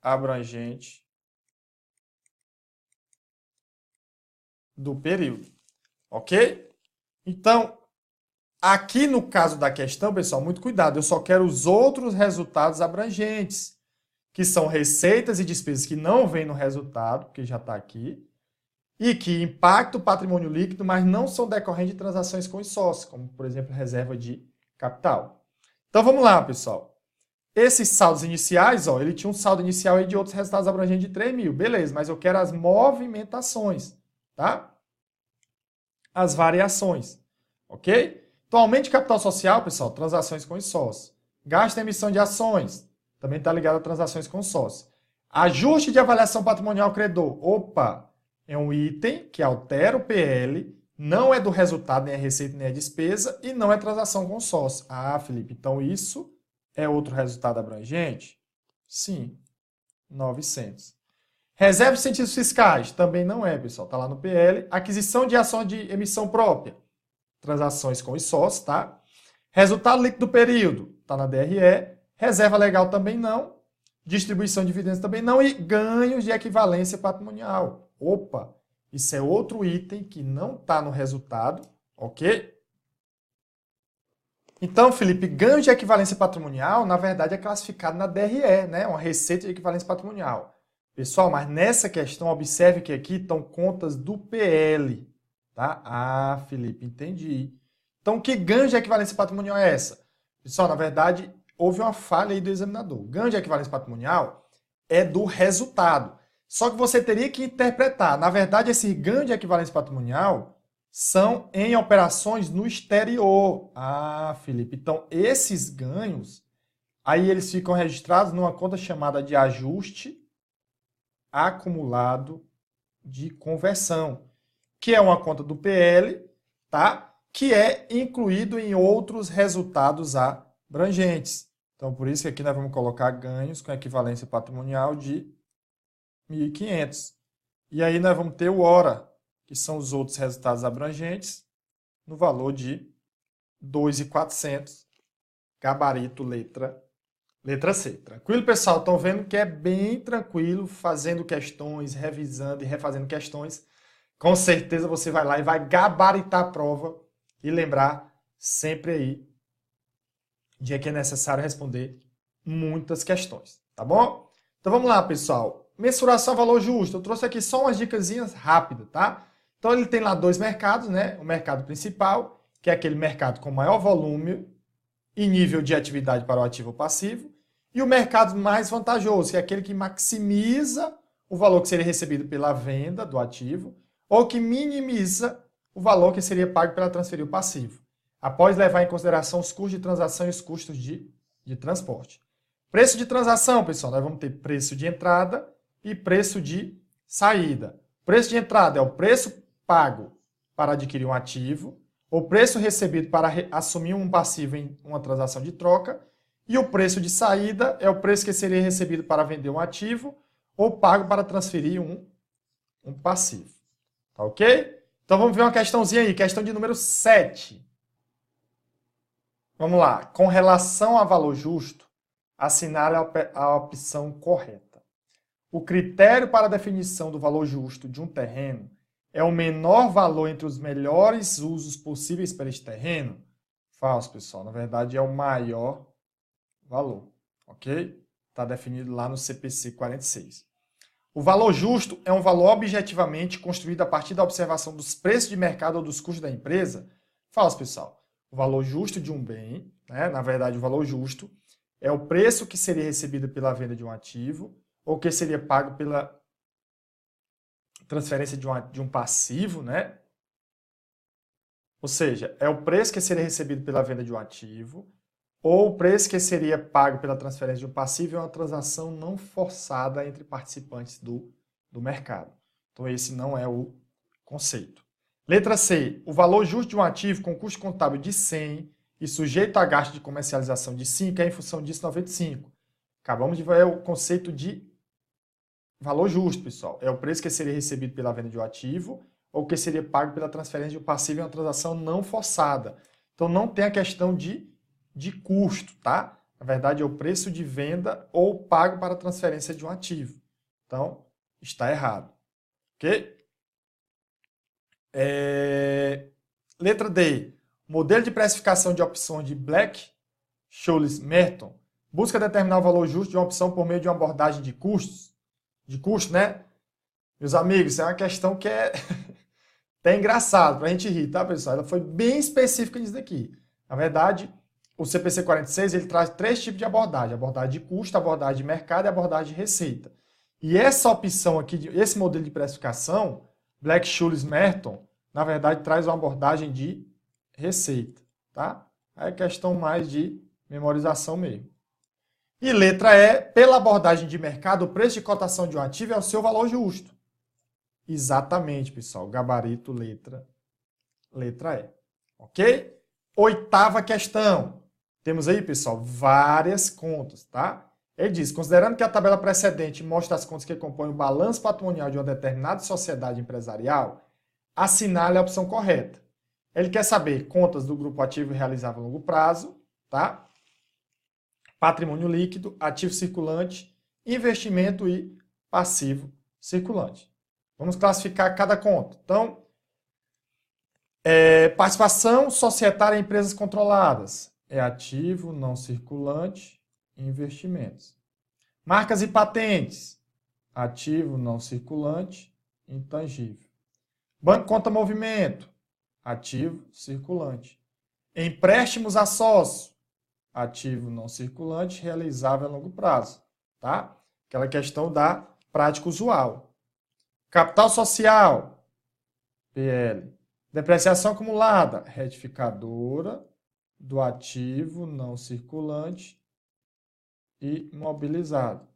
abrangente do período, ok? Então, aqui no caso da questão, pessoal, muito cuidado, eu só quero os outros resultados abrangentes, que são receitas e despesas que não vêm no resultado, porque já está aqui, e que impactam o patrimônio líquido, mas não são decorrentes de transações com os sócios, como, por exemplo, reserva de capital. Então, vamos lá, pessoal. Esses saldos iniciais, ó, ele tinha um saldo inicial aí de outros resultados abrangentes de 3 mil. Beleza, mas eu quero as movimentações, tá? As variações, ok? Então, aumento de capital social, pessoal, transações com os sócios. Gasto em emissão de ações, também está ligado a transações com sócios. Ajuste de avaliação patrimonial credor. É um item que altera o PL, não é do resultado, nem é receita, nem é despesa, e não é transação com sócio. Ah, Felipe, então isso é outro resultado abrangente? Sim, 900. Reserva de incentivos fiscais? Também não é, pessoal, está lá no PL. Aquisição de ação de emissão própria? Transações com os sócios, tá? Resultado líquido do período? Está na DRE. Reserva legal também não. Distribuição de dividendos também não. E ganhos de equivalência patrimonial. Isso é outro item que não está no resultado, ok? Então, Felipe, ganho de equivalência patrimonial, na verdade, é classificado na DRE, né? Uma receita de equivalência patrimonial. Pessoal, mas nessa questão, observe que aqui estão contas do PL, tá? Ah, Felipe, entendi. Então, que ganho de equivalência patrimonial é essa? Pessoal, na verdade, houve uma falha aí do examinador. O ganho de equivalência patrimonial é do resultado. Só que você teria que interpretar. Na verdade, esse ganho de equivalência patrimonial são em operações no exterior. Ah, Felipe, então esses ganhos, aí eles ficam registrados numa conta chamada de ajuste acumulado de conversão, que é uma conta do PL, tá? Que é incluído em outros resultados abrangentes. Então, por isso que aqui nós vamos colocar ganhos com equivalência patrimonial de 1.500. E aí nós vamos ter o hora, que são os outros resultados abrangentes, no valor de 2.400, gabarito letra C. Tranquilo, pessoal? Estão vendo que é bem tranquilo, fazendo questões, revisando e refazendo questões. Com certeza você vai lá e vai gabaritar a prova e lembrar sempre aí de que é necessário responder muitas questões, tá bom? Então vamos lá, pessoal. Mensuração valor justo. Eu trouxe aqui só umas dicasinhas rápidas, tá? Então ele tem lá dois mercados, né? O mercado principal, que é aquele mercado com maior volume e nível de atividade para o ativo ou passivo, e o mercado mais vantajoso, que é aquele que maximiza o valor que seria recebido pela venda do ativo, ou que minimiza o valor que seria pago pela transferir o passivo, após levar em consideração os custos de transação e os custos de transporte. Preço de transação, pessoal, nós vamos ter preço de entrada e preço de saída. Preço de entrada é o preço pago para adquirir um ativo, o preço recebido para assumir um passivo em uma transação de troca, e o preço de saída é o preço que seria recebido para vender um ativo ou pago para transferir um passivo. Tá ok? Então vamos ver uma questãozinha aí, questão de número 7. Vamos lá. Com relação a valor justo, assinale a opção correta. O critério para a definição do valor justo de um terreno é o menor valor entre os melhores usos possíveis para este terreno? Falso, pessoal. Na verdade, é o maior valor, ok? Está definido lá no CPC 46. O valor justo é um valor objetivamente construído a partir da observação dos preços de mercado ou dos custos da empresa? Falso, pessoal. O valor justo de um bem, né? Na verdade, o valor justo é o preço que seria recebido pela venda de um ativo ou que seria pago pela transferência de um passivo, né? Ou seja, é o preço que seria recebido pela venda de um ativo ou o preço que seria pago pela transferência de um passivo em uma transação não forçada entre participantes do mercado. Então, esse não é o conceito. Letra C. O valor justo de um ativo com custo contábil de 100 e sujeito a gasto de comercialização de 5 é, em função disso, 95. Acabamos de ver o conceito de valor justo, pessoal. É o preço que seria recebido pela venda de um ativo ou que seria pago pela transferência de um passivo em uma transação não forçada. Então, não tem a questão de custo, tá? Na verdade, é o preço de venda ou pago para a transferência de um ativo. Então, está errado. Ok? Letra D. Modelo de precificação de opções de Black, Scholes, Merton busca determinar o valor justo de uma opção por meio de uma abordagem de custos. De custo, né? Meus amigos, isso é uma questão que é até engraçado para a gente rir, tá, pessoal? Ela foi bem específica nisso daqui. Na verdade, o CPC 46 ele traz 3 tipos de abordagem: abordagem de custo, abordagem de mercado e abordagem de receita. E essa opção aqui, esse modelo de precificação, Black, Scholes, Merton, na verdade traz uma abordagem de receita, tá? Aí é questão mais de memorização mesmo. E letra E, pela abordagem de mercado, o preço de cotação de um ativo é o seu valor justo. Exatamente, pessoal. Gabarito, letra E. Ok? 8ª questão. Temos aí, pessoal, várias contas, tá? Ele diz, considerando que a tabela precedente mostra as contas que compõem o balanço patrimonial de uma determinada sociedade empresarial, assinale a opção correta. Ele quer saber contas do grupo ativo realizável a longo prazo, tá? Patrimônio líquido, ativo circulante, investimento e passivo circulante. Vamos classificar cada conta. Então, participação societária em empresas controladas. É ativo, não circulante, investimentos. Marcas e patentes. Ativo, não circulante, intangível. Banco conta movimento. Ativo, circulante. Empréstimos a sócio. Ativo não circulante, realizável a longo prazo. Tá? Aquela questão da prática usual. Capital social, PL. Depreciação acumulada, retificadora do ativo não circulante e imobilizado.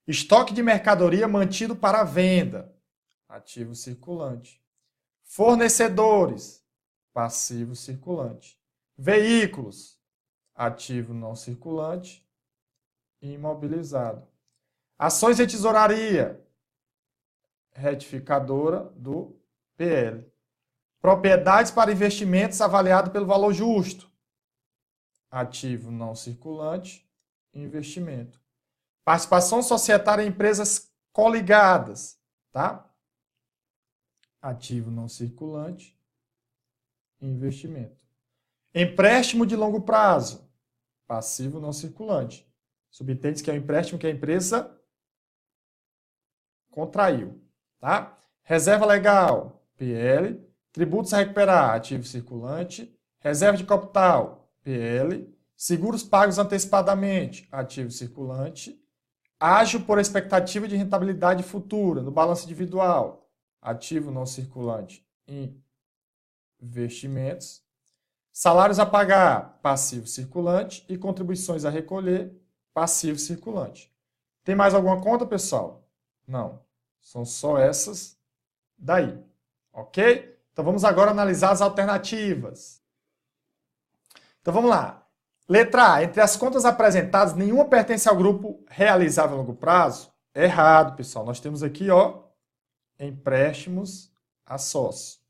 Estoque de mercadoria mantido para venda, ativo circulante. Fornecedores, passivo circulante. Veículos, ativo não circulante, imobilizado. Ações de tesouraria, retificadora do PL. Propriedades para investimentos avaliado pelo valor justo, ativo não circulante, investimento. Participação societária em empresas coligadas, tá? Ativo não circulante, investimento. Empréstimo de longo prazo, passivo não circulante. Subentende que é o empréstimo que a empresa contraiu, tá? Reserva legal, PL. Tributos a recuperar, ativo circulante. Reserva de capital, PL. Seguros pagos antecipadamente, ativo circulante. Ágio por expectativa de rentabilidade futura no balanço individual, ativo não circulante em investimentos. Salários a pagar, passivo circulante. E contribuições a recolher, passivo circulante. Tem mais alguma conta, pessoal? Não. São só essas daí. Ok? Então vamos agora analisar as alternativas. Então vamos lá. Letra A. Entre as contas apresentadas, nenhuma pertence ao grupo realizável a longo prazo? Errado, pessoal. Nós temos aqui, ó, empréstimos a sócio.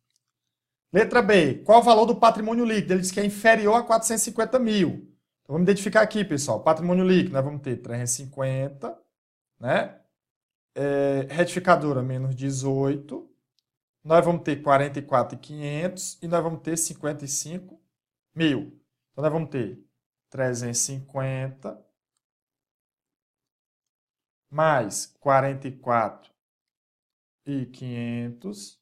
Letra B. Qual o valor do patrimônio líquido? Ele diz que é inferior a 450 mil. Então vamos identificar aqui, pessoal. Patrimônio líquido, nós vamos ter 350, né? Retificadora, menos 18. Nós vamos ter 44.500 e nós vamos ter 55 mil. Então nós vamos ter 350 mais 44.500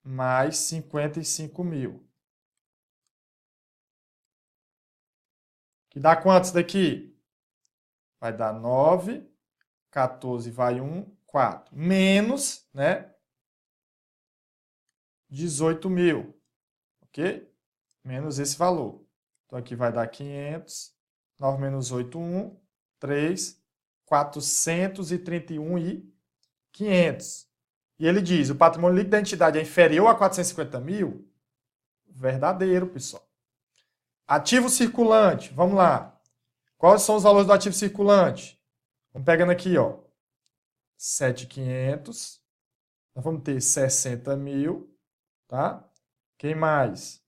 mais 55 mil. Que dá quantos daqui? Vai dar 9, 14 vai 1, 4. Menos, né? 18 mil. Ok? Menos esse valor. Então aqui vai dar 500. 9 menos 8, 1. 3. 431 e 500. E ele diz, o patrimônio líquido da entidade é inferior a 450 mil? Verdadeiro, pessoal. Ativo circulante, vamos lá. Quais são os valores do ativo circulante? Vamos pegando aqui, ó. 7.500. Nós vamos ter 60 mil, tá? Quem mais?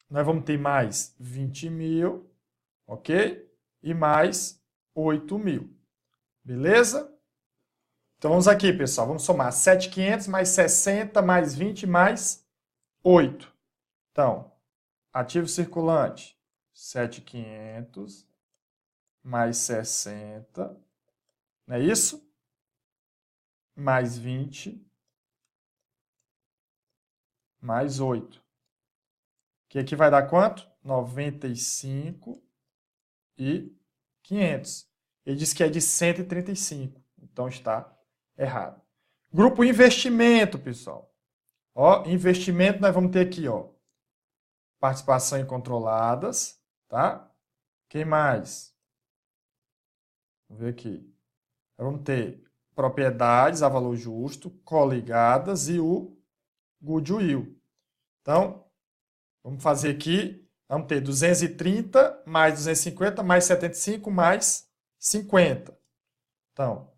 Nós vamos ter mais 20 mil, ok? E mais 8 mil. Beleza? Então vamos aqui, pessoal. Vamos somar 7.500 mais 60 mais 20 mais 8. Então, ativo circulante, 7.500 mais 60, não é isso? Mais 20 mais 8. Que aqui vai dar quanto? 95 e 500. Ele diz que é de 135, então está errado. Grupo investimento, pessoal. Ó, investimento nós vamos ter aqui, ó, participação em controladas, tá? Quem mais? Vamos ver aqui. Vamos ter propriedades a valor justo, coligadas e o goodwill. Então, vamos fazer aqui, vamos ter 230 mais 250 mais 75 mais 50. Então,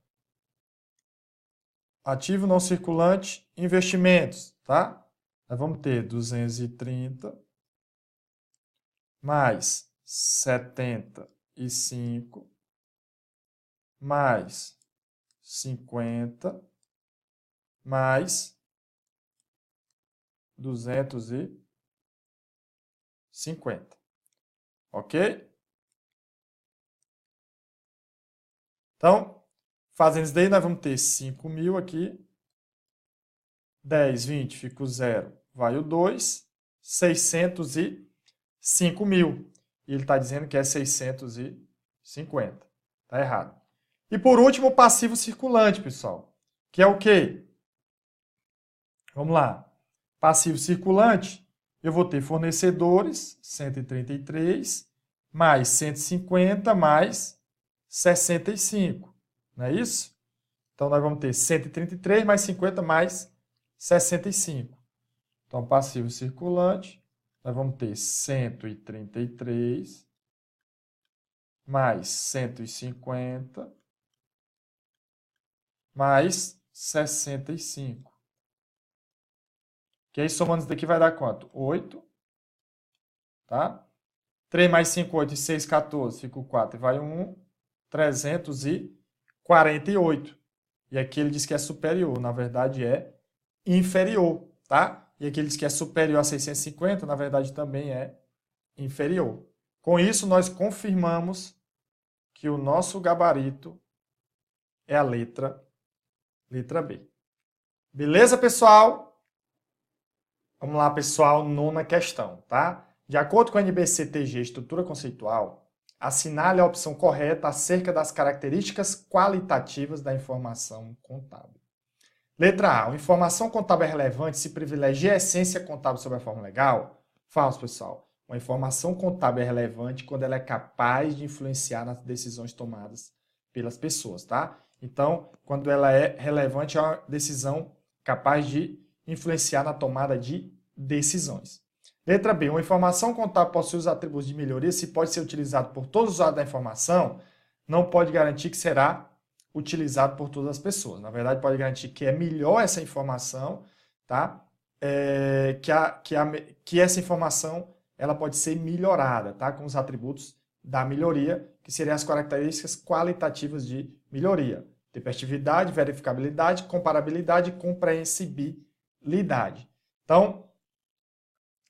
ativo não circulante, investimentos, tá? Nós vamos ter 230 mais 75 mais 50 mais 250. Ok? Então, fazendo isso daí, nós vamos ter 5 mil aqui. 10, 20, fica o 0, vai o 2. 605 mil. E ele está dizendo que é 650. Está errado. E por último, o passivo circulante, pessoal. Que é o quê? Vamos lá. Passivo circulante, eu vou ter fornecedores, 133, mais 150 mais 65. Não é isso? Então, nós vamos ter 133 mais 50 mais 65. Então, passivo circulante, nós vamos ter 133 mais 150 mais 65. Que aí, somando isso daqui, vai dar quanto? 8. Tá? 3 mais 5, 8 e 6, 14. Fica o 4 e vai 1. 348. E aqui ele diz que é superior. Na verdade, é inferior. Tá? E aqui ele diz que é superior a 650. Na verdade, também é inferior. Com isso, nós confirmamos que o nosso gabarito é a letra B. Beleza, pessoal? Vamos lá, pessoal, nona questão, tá? De acordo com a NBC-TG Estrutura Conceitual, assinale a opção correta acerca das características qualitativas da informação contábil. Letra A. A informação contábil é relevante se privilegia a essência contábil sobre a forma legal? Falso, pessoal. Uma informação contábil é relevante quando ela é capaz de influenciar nas decisões tomadas pelas pessoas, tá? Então, quando ela é relevante, é uma decisão capaz de influenciar na tomada de decisões. Letra B. Uma informação contábil possui os atributos de melhoria se pode ser utilizado por todos os usuários da informação, não pode garantir que será utilizado por todas as pessoas. Na verdade, pode garantir que é melhor essa informação, tá? Que essa informação ela pode ser melhorada, tá? Com os atributos da melhoria, que seriam as características qualitativas de melhoria. Tempestividade, verificabilidade, comparabilidade e compreensibilidade. Então,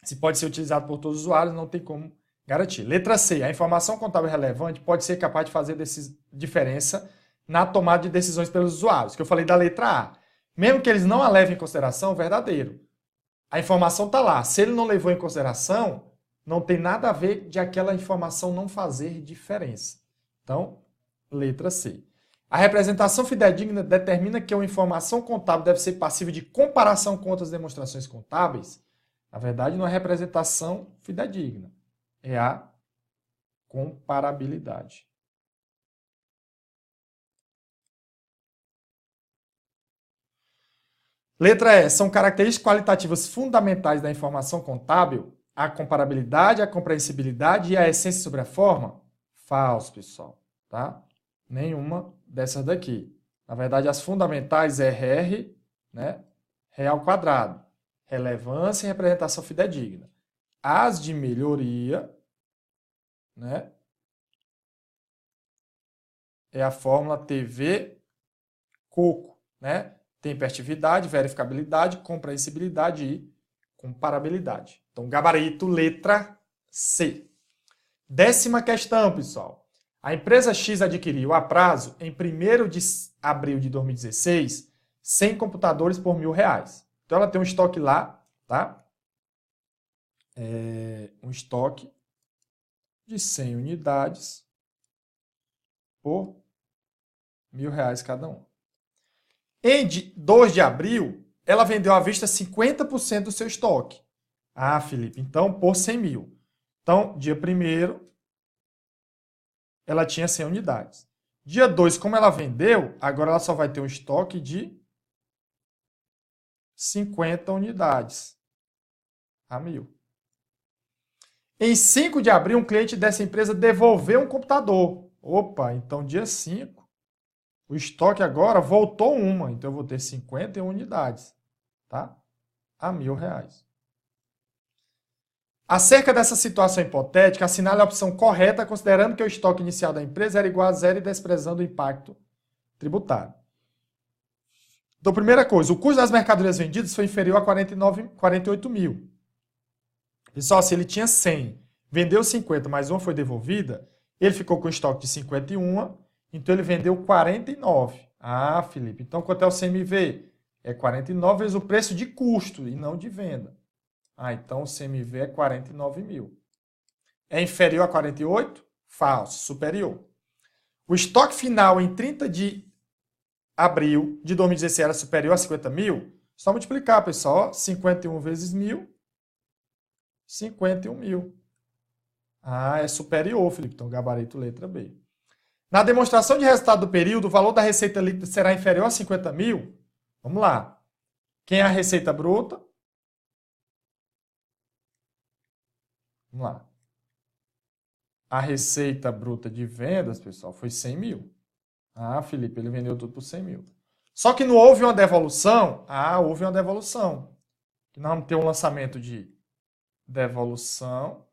se pode ser utilizado por todos os usuários, não tem como garantir. Letra C. A informação contábil relevante pode ser capaz de fazer diferença na tomada de decisões pelos usuários, que eu falei da letra A. Mesmo que eles não a levem em consideração, verdadeiro. A informação está lá. Se ele não levou em consideração, não tem nada a ver de aquela informação não fazer diferença. Então, letra C. A representação fidedigna determina que uma informação contábil deve ser passível de comparação com outras demonstrações contábeis. Na verdade, não é representação fidedigna, é a comparabilidade. Letra E. São características qualitativas fundamentais da informação contábil a comparabilidade, a compreensibilidade e a essência sobre a forma? Falso, pessoal. Tá? Nenhuma dessas daqui. Na verdade, as fundamentais é R, né? R ao quadrado. Relevância e representação fidedigna. As de melhoria, né? É a fórmula TV Coco, né? Tempestividade, verificabilidade, compreensibilidade e comparabilidade. Então, gabarito, letra C. 10ª questão, pessoal. A empresa X adquiriu a prazo, em 1º de abril de 2016, 100 computadores por R$1.000. Então, ela tem um estoque lá, tá? Um estoque de 100 unidades por R$1.000 cada um. Em 2 de abril, ela vendeu à vista 50% do seu estoque. Ah, Felipe, então por 100 mil. Então, dia 1º, ela tinha 100 unidades. Dia 2, como ela vendeu, agora ela só vai ter um estoque de 50 unidades a 1.000. Em 5 de abril, um cliente dessa empresa devolveu um computador. Opa, então dia 5, o estoque agora voltou uma. Então eu vou ter 51 unidades, tá? A R$1.000. Acerca dessa situação hipotética, assinale a opção correta, considerando que o estoque inicial da empresa era igual a zero e desprezando o impacto tributário. Então, primeira coisa, o custo das mercadorias vendidas foi inferior a 48 mil. Pessoal, se ele tinha 100, vendeu 50, mas uma foi devolvida, ele ficou com estoque de 51, então ele vendeu 49. Ah, Felipe, então quanto é o CMV? É 49 vezes o preço de custo e não de venda. Ah, então o CMV é 49 mil. É inferior a 48? Falso, superior. O estoque final em 30 de abril de 2016 era superior a 50 mil? Só multiplicar, pessoal. 51 vezes 1.000, 51 mil. Ah, é superior, Felipe. Então, gabarito letra B. Na demonstração de resultado do período, o valor da receita líquida será inferior a 50 mil? Vamos lá. Quem é a receita bruta? Vamos lá. A receita bruta de vendas, pessoal, foi 100 mil. Ah, Felipe, ele vendeu tudo por 100 mil. Só que não houve uma devolução? Ah, houve uma devolução. Nós vamos ter um lançamento de devolução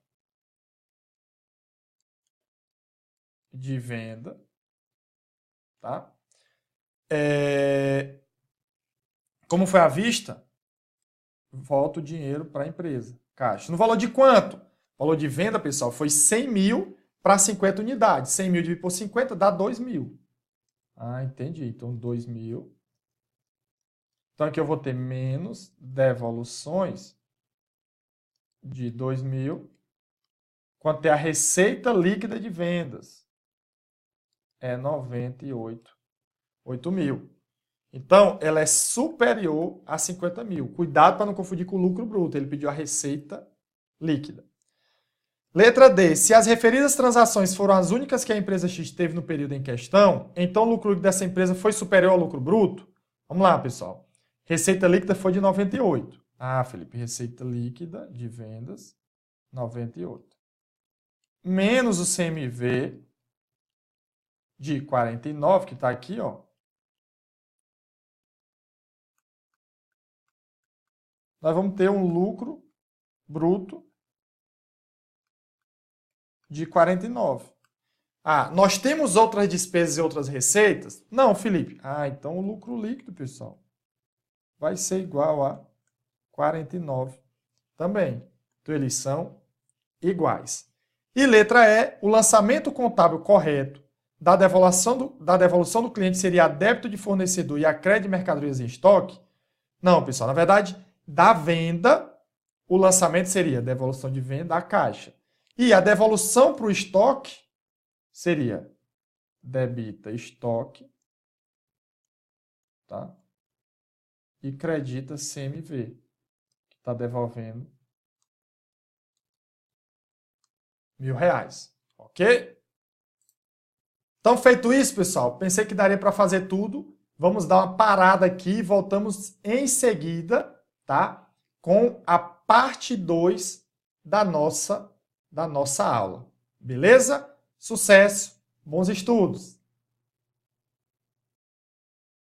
de venda. Tá? Como foi à vista? Volta o dinheiro para a empresa. Caixa. No valor de quanto? O valor de venda, pessoal, foi 100 mil para 50 unidades. 100 mil dividido por 50 dá 2 mil. Ah, entendi. Então, 2 mil. Então, aqui eu vou ter menos devoluções de 2 mil. Quanto é a receita líquida de vendas? É 98 mil. Então, ela é superior a 50 mil. Cuidado para não confundir com o lucro bruto. Ele pediu a receita líquida. Letra D. Se as referidas transações foram as únicas que a empresa X teve no período em questão, então o lucro líquido dessa empresa foi superior ao lucro bruto? Vamos lá, pessoal. Receita líquida foi de 98. Ah, Felipe, receita líquida de vendas, 98. Menos o CMV de 49, que está aqui, ó. Nós vamos ter um lucro bruto de 49. Ah, nós temos outras despesas e outras receitas? Não, Felipe. Ah, então o lucro líquido, pessoal, vai ser igual a 49 também. Então, eles são iguais. E letra E, o lançamento contábil correto da devolução do cliente seria a débito de fornecedor e a crédito de mercadorias em estoque? Não, pessoal. Na verdade, da venda, o lançamento seria devolução de venda à caixa. E a devolução para o estoque seria debita estoque, tá? E credita CMV, que está devolvendo R$1.000, ok? Então, feito isso, pessoal, pensei que daria para fazer tudo. Vamos dar uma parada aqui e voltamos em seguida, tá? Com a parte 2 da nossa aula. Beleza? Sucesso, bons estudos!